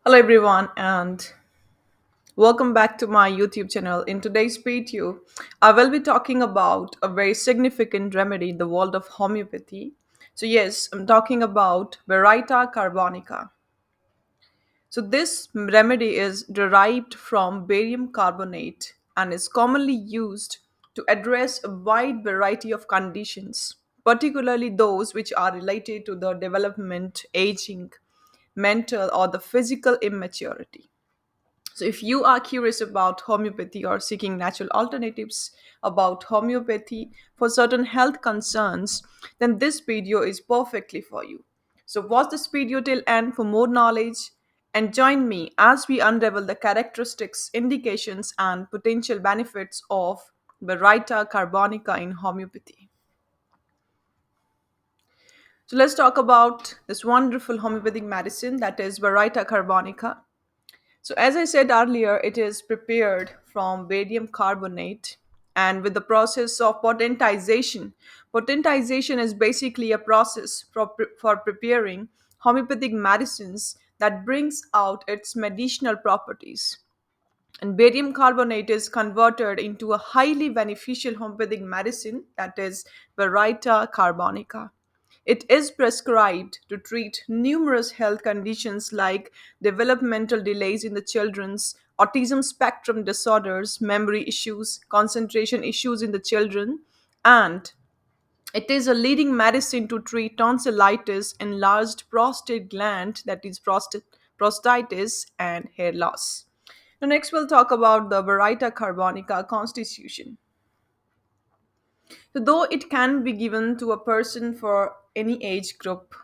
Hello, everyone, and welcome back to my YouTube channel. In today's video, I will be talking about a very significant remedy in the world of homeopathy. So, yes, I'm talking about Baryta carbonica. So, this remedy is derived from barium carbonate and is commonly used to address a wide variety of conditions, particularly those which are related to the development, aging, mental, or the physical immaturity. So, if you are curious about homeopathy or seeking natural alternatives about homeopathy for certain health concerns, then this video is perfectly for you. So, watch this video till end for more knowledge and join me as we unravel the characteristics, indications, and potential benefits of Baryta carbonica in homeopathy. So, let's talk about this wonderful homeopathic medicine that is Baryta carbonica. So, as I said earlier, it is prepared from barium carbonate and with the process of potentization. Potentization is basically a process for preparing homeopathic medicines that brings out its medicinal properties. And barium carbonate is converted into a highly beneficial homeopathic medicine that is Baryta carbonica. It is prescribed to treat numerous health conditions like developmental delays in the children's, autism spectrum disorders, memory issues, concentration issues in the children, and it is a leading medicine to treat tonsillitis, enlarged prostate gland, that is prostatitis, and hair loss. Now, next we'll talk about the Baryta carbonica constitution. So, though it can be given to a person for any age group,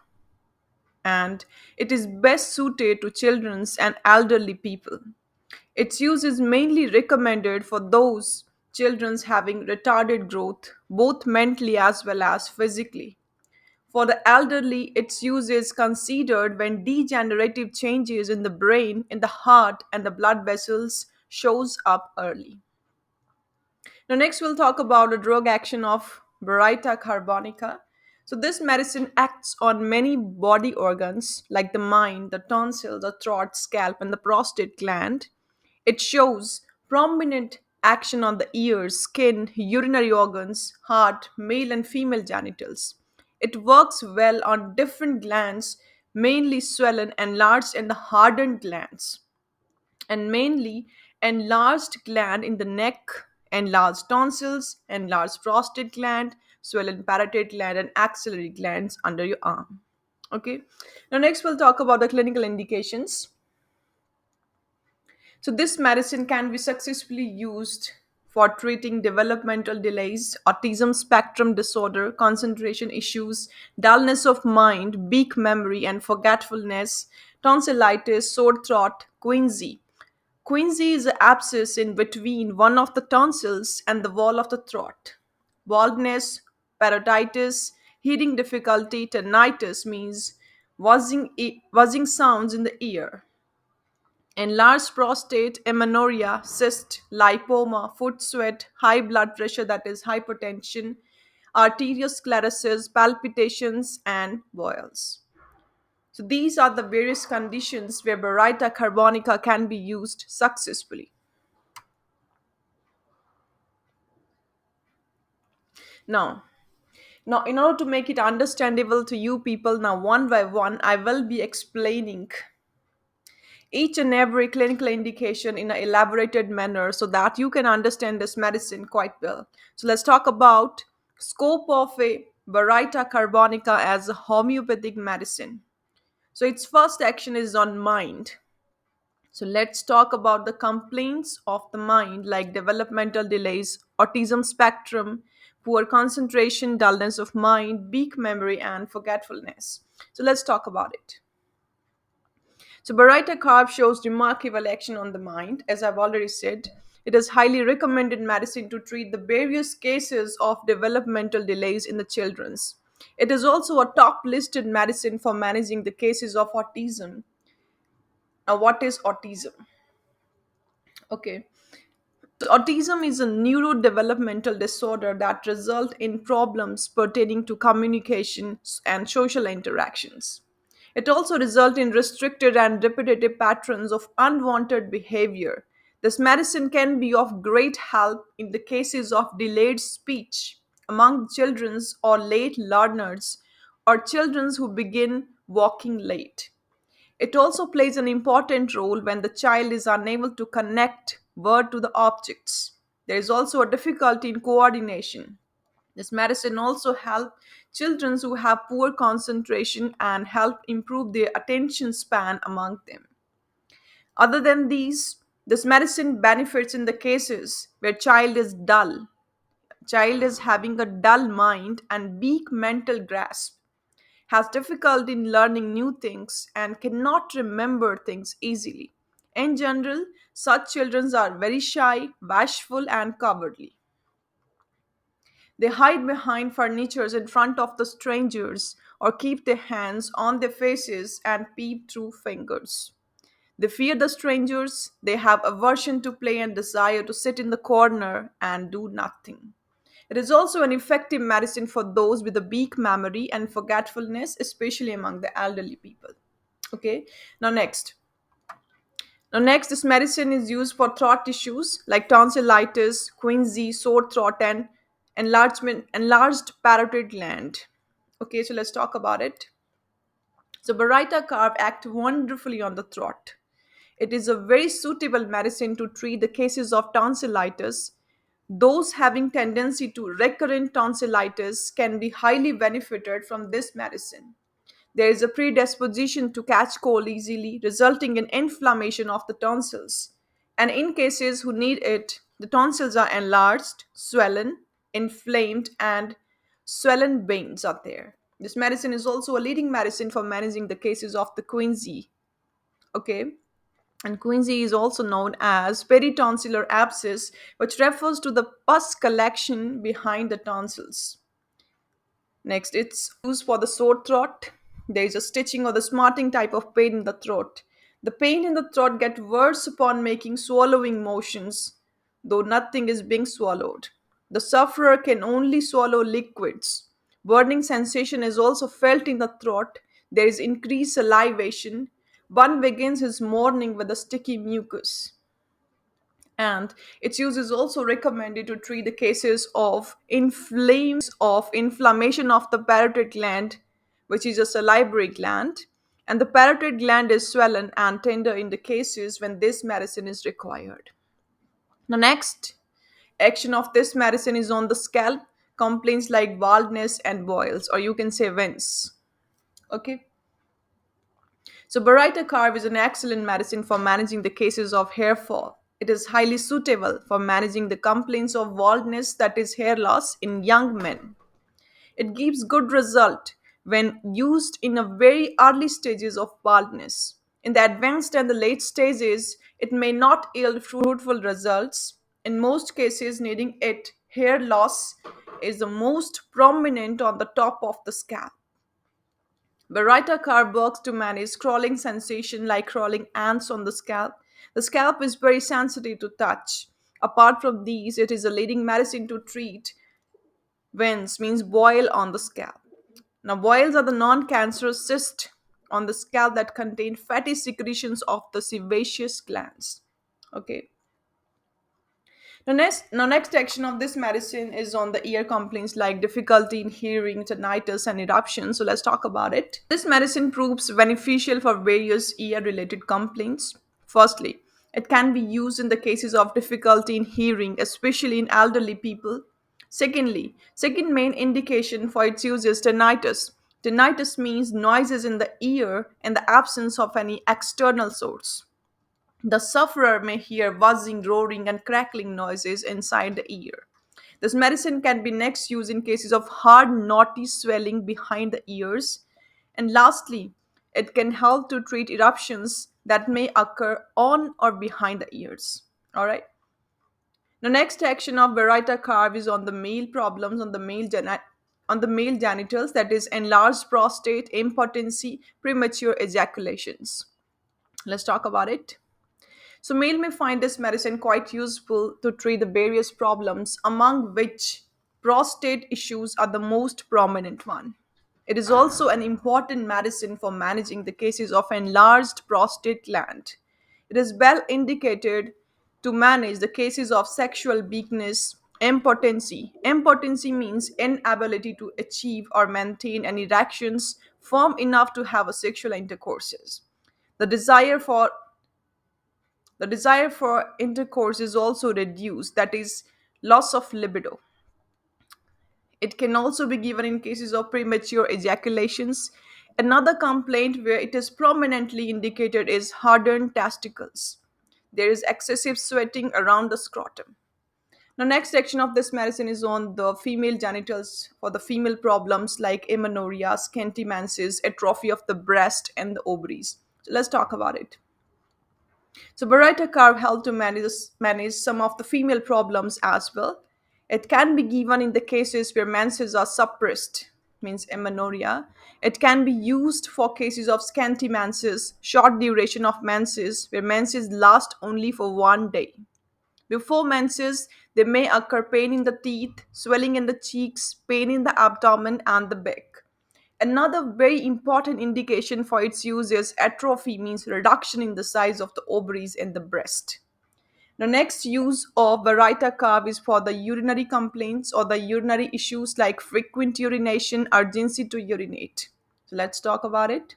and it is best suited to children's and elderly people. Its use is mainly recommended for those children having retarded growth, both mentally as well as physically. For the elderly, its use is considered when degenerative changes in the brain, in the heart, and the blood vessels shows up early. Now, next we'll talk about the drug action of Baryta carbonica. So, this medicine acts on many body organs like the mind, the tonsil, the throat, scalp, and the prostate gland. It shows prominent action on the ears, skin, urinary organs, heart, male and female genitals. It works well on different glands, mainly swollen, enlarged, and the hardened glands and mainly enlarged gland in the neck, enlarged tonsils, enlarged prostate gland, swollen parotid gland, and axillary glands under your arm. Okay. Now, next we'll talk about the clinical indications. So, this medicine can be successfully used for treating developmental delays, autism spectrum disorder, concentration issues, dullness of mind, weak memory and forgetfulness, tonsillitis, sore throat, quinsy. Quinsy is an abscess in between one of the tonsils and the wall of the throat. Baldness, parotitis, hearing difficulty, tinnitus means buzzing sounds in the ear. Enlarged prostate, amenorrhea, cyst, lipoma, foot sweat, high blood pressure, that is hypertension, arteriosclerosis, palpitations, and boils. So these are the various conditions where Baryta carbonica can be used successfully. Now, in order to make it understandable to you people, now one by one, I will be explaining each and every clinical indication in an elaborated manner so that you can understand this medicine quite well. So let's talk about scope of a Baryta carbonica as a homeopathic medicine. So its first action is on mind. So let's talk about the complaints of the mind like developmental delays, autism spectrum, poor concentration, dullness of mind, weak memory, and forgetfulness. So let's talk about it. So Baryta carb shows remarkable action on the mind. As I've already said, it is highly recommended medicine to treat the various cases of developmental delays in the children's. It is also a top listed medicine for managing the cases of autism. Now, what is autism? Okay. Autism is a neurodevelopmental disorder that results in problems pertaining to communication and social interactions. It also results in restricted and repetitive patterns of unwanted behavior. This medicine can be of great help in the cases of delayed speech among children or late learners or children who begin walking late. It also plays an important role when the child is unable to connect word to the objects. There is also a difficulty in coordination. This medicine also help children who have poor concentration and help improve their attention span among them. Other than these, this medicine benefits in the cases where child is having a dull mind and weak mental grasp, has difficulty in learning new things and cannot remember things easily. In general, such children are very shy, bashful and cowardly. They hide behind furnitures in front of the strangers or keep their hands on their faces and peep through fingers. They fear the strangers, they have aversion to play and desire to sit in the corner and do nothing. It is also an effective medicine for those with a weak memory and forgetfulness, especially among the elderly people. Okay, now next. Now, next, this medicine is used for throat issues like tonsillitis, quinsy, sore throat, and enlarged parotid gland. Okay, so let's talk about it. So, Baryta carb act wonderfully on the throat. It is a very suitable medicine to treat the cases of tonsillitis. Those having tendency to recurrent tonsillitis can be highly benefited from this medicine. There is a predisposition to catch cold easily, resulting in inflammation of the tonsils. And in cases who need it, the tonsils are enlarged, swollen, inflamed, and swollen veins are there. This medicine is also a leading medicine for managing the cases of the quinsy. Okay, and quinsy is also known as peritonsillar abscess, which refers to the pus collection behind the tonsils. Next, it's used for the sore throat. There is a stitching or the smarting type of pain in the throat. The pain in the throat gets worse upon making swallowing motions, though nothing is being swallowed. The sufferer can only swallow liquids. Burning sensation is also felt in the throat. There is increased salivation. One begins his morning with a sticky mucus, and its use is also recommended to treat the cases of inflammation of the parotid gland, which is a salivary gland, and the parotid gland is swollen and tender in the cases when this medicine is required. The next action of this medicine is on the scalp, complaints like baldness and boils, or you can say vents. Okay. So, Baryta carb is an excellent medicine for managing the cases of hair fall. It is highly suitable for managing the complaints of baldness, that is, hair loss, in young men. It gives good result when used in a very early stages of baldness. In the advanced and the late stages, it may not yield fruitful results. In most cases, needing it, hair loss is the most prominent on the top of the scalp. Baryta carb works to manage crawling sensation like crawling ants on the scalp. The scalp is very sensitive to touch. Apart from these, it is a leading medicine to treat vens, means boil on the scalp. Now, boils are the non-cancerous cyst on the scalp that contain fatty secretions of the sebaceous glands. Okay. Next action of this medicine is on the ear complaints like difficulty in hearing, tinnitus, and eruption. So let's talk about it. This medicine proves beneficial for various ear-related complaints. Firstly, it can be used in the cases of difficulty in hearing, especially in elderly people. Secondly, second main indication for its use is tinnitus. Tinnitus means noises in the ear and the absence of any external source. The sufferer may hear buzzing, roaring, and crackling noises inside the ear. This medicine can be next used in cases of hard, knotty swelling behind the ears. And lastly, it can help to treat eruptions that may occur on or behind the ears. All right. The next action of Baryta carb is on the male problems on the male genitals, that is enlarged prostate, impotency, premature ejaculations. Let's talk about it. So, male may find this medicine quite useful to treat the various problems, among which prostate issues are the most prominent one. It is also an important medicine for managing the cases of enlarged prostate gland. It is well indicated to manage the cases of sexual weakness, impotency. Impotency means inability to achieve or maintain any erections firm enough to have a sexual intercourses. The desire for the desire for intercourse is also reduced, that is, loss of libido. It can also be given in cases of premature ejaculations. Another complaint where it is prominently indicated is hardened testicles. There is excessive sweating around the scrotum. The next section of this medicine is on the female genitals for the female problems like amenorrhea, scanty menses, atrophy of the breast, and the ovaries. So let's talk about it. So Baryta carb help to manage some of the female problems as well. It can be given in the cases where menses are suppressed, means amenorrhea. It can be used for cases of scanty menses, short duration of menses, where menses last only for 1 day. Before menses, there may occur pain in the teeth, swelling in the cheeks, pain in the abdomen, and the back. Another very important indication for its use is atrophy, means reduction in the size of the ovaries and the breast. The next use of Baryta carb is for the urinary complaints or the urinary issues like frequent urination, urgency to urinate. So let's talk about it.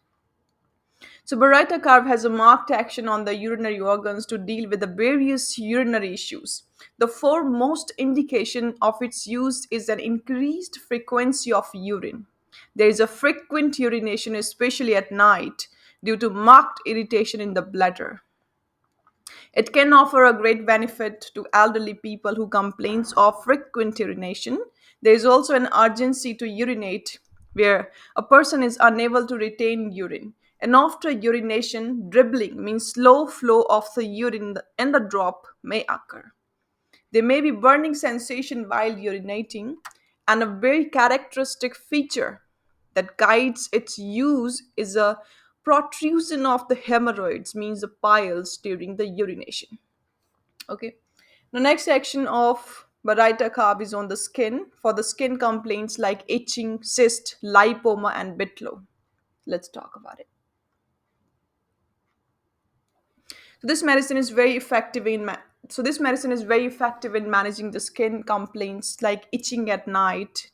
So Baryta carb has a marked action on the urinary organs to deal with the various urinary issues. The foremost indication of its use is an increased frequency of urine. There is a frequent urination, especially at night, due to marked irritation in the bladder. It can offer a great benefit to elderly people who complains of frequent urination. There is also an urgency to urinate where a person is unable to retain urine. And after urination, dribbling means slow flow of the urine in the drop may occur. There may be burning sensation while urinating, and a very characteristic feature that guides its use is a protrusion of the hemorrhoids, means the piles during the urination. Okay. The next section of Baryta carb is on the skin for the skin complaints like itching, cyst, lipoma, and vitiligo. Let's talk about it. So this medicine is very effective in this medicine is very effective in managing the skin complaints like itching at night.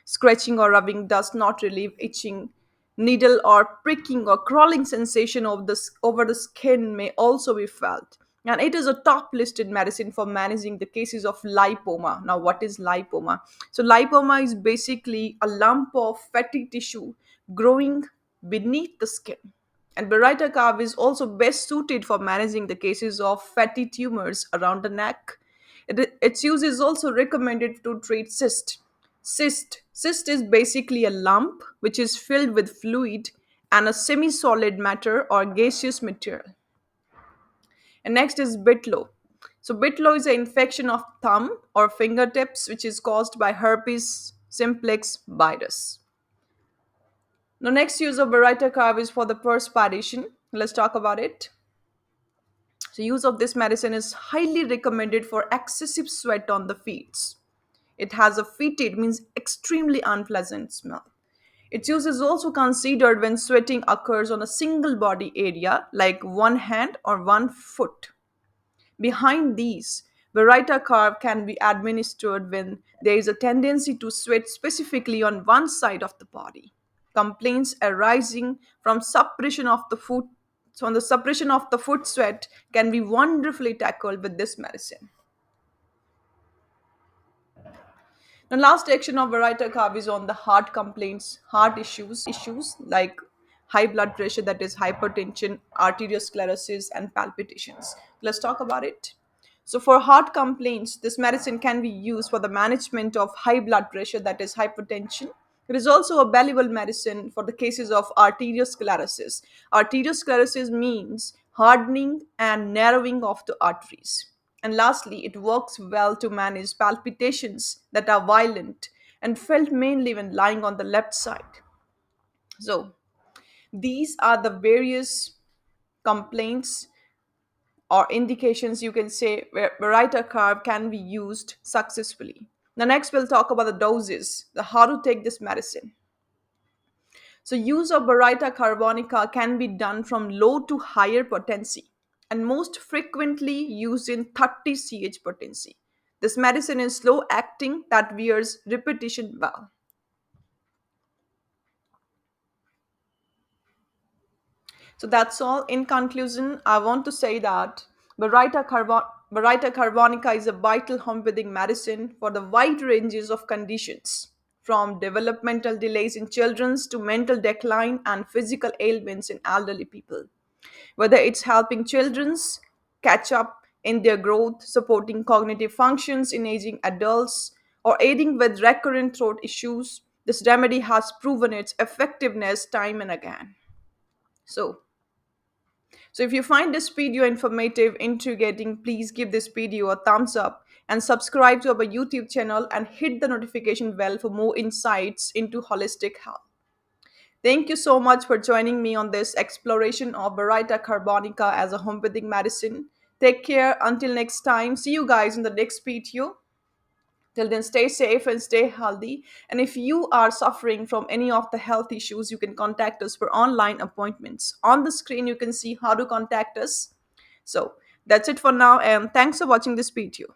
Scratching or rubbing does not relieve itching. Needle or pricking or crawling sensation over the skin may also be felt. And it is a top listed medicine for managing the cases of lipoma. Now, what is lipoma? So, lipoma is basically a lump of fatty tissue growing beneath the skin. And Baryta carb is also best suited for managing the cases of fatty tumors around the neck. Its use is also recommended to treat cyst. Cyst is basically a lump which is filled with fluid and a semi-solid matter or gaseous material. And next is bitlo. So bitlo is an infection of thumb or fingertips which is caused by herpes simplex virus. The next use of Baryta carb is for the perspiration. Let's talk about it. So use of this medicine is highly recommended for excessive sweat on the feet. It has a fetid, means extremely unpleasant smell. Its use is also considered when sweating occurs on a single body area like one hand or one foot. Behind these, Baryta carb can be administered when there is a tendency to sweat specifically on one side of the body. Complaints arising from suppression of the foot so on the suppression of the foot sweat can be wonderfully tackled with this medicine. The last action of Baryta carb is on the heart complaints, heart issues like high blood pressure, that is hypertension, arteriosclerosis, and palpitations. Let's talk about it. So, for heart complaints, this medicine can be used for the management of high blood pressure, that is hypertension. It is also a valuable medicine for the cases of arteriosclerosis. Arteriosclerosis means hardening and narrowing of the arteries. And lastly, it works well to manage palpitations that are violent and felt mainly when lying on the left side. So, these are the various complaints or indications, you can say, where Baryta carb can be used successfully. Now, next we'll talk about the doses, the how to take this medicine. So use of Baryta carbonica can be done from low to higher potency and most frequently used in 30 Ch potency. This medicine is slow acting that wears repetition well. So that's all. In conclusion, I want to say that Baryta carbonica is a vital homeopathic medicine for the wide ranges of conditions, from developmental delays in children to mental decline and physical ailments in elderly people. Whether it's helping children catch up in their growth, supporting cognitive functions in aging adults, or aiding with recurrent throat issues, this remedy has proven its effectiveness time and again. So, so if you find this video informative, intriguing, please give this video a thumbs up and subscribe to our YouTube channel and hit the notification bell for more insights into holistic health. Thank you so much for joining me on this exploration of Baryta carbonica as a homeopathic medicine. Take care until next time. See you guys in the next video. Till then, stay safe and stay healthy. And if you are suffering from any of the health issues, you can contact us for online appointments. On the screen, you can see how to contact us. So that's it for now, and thanks for watching this video.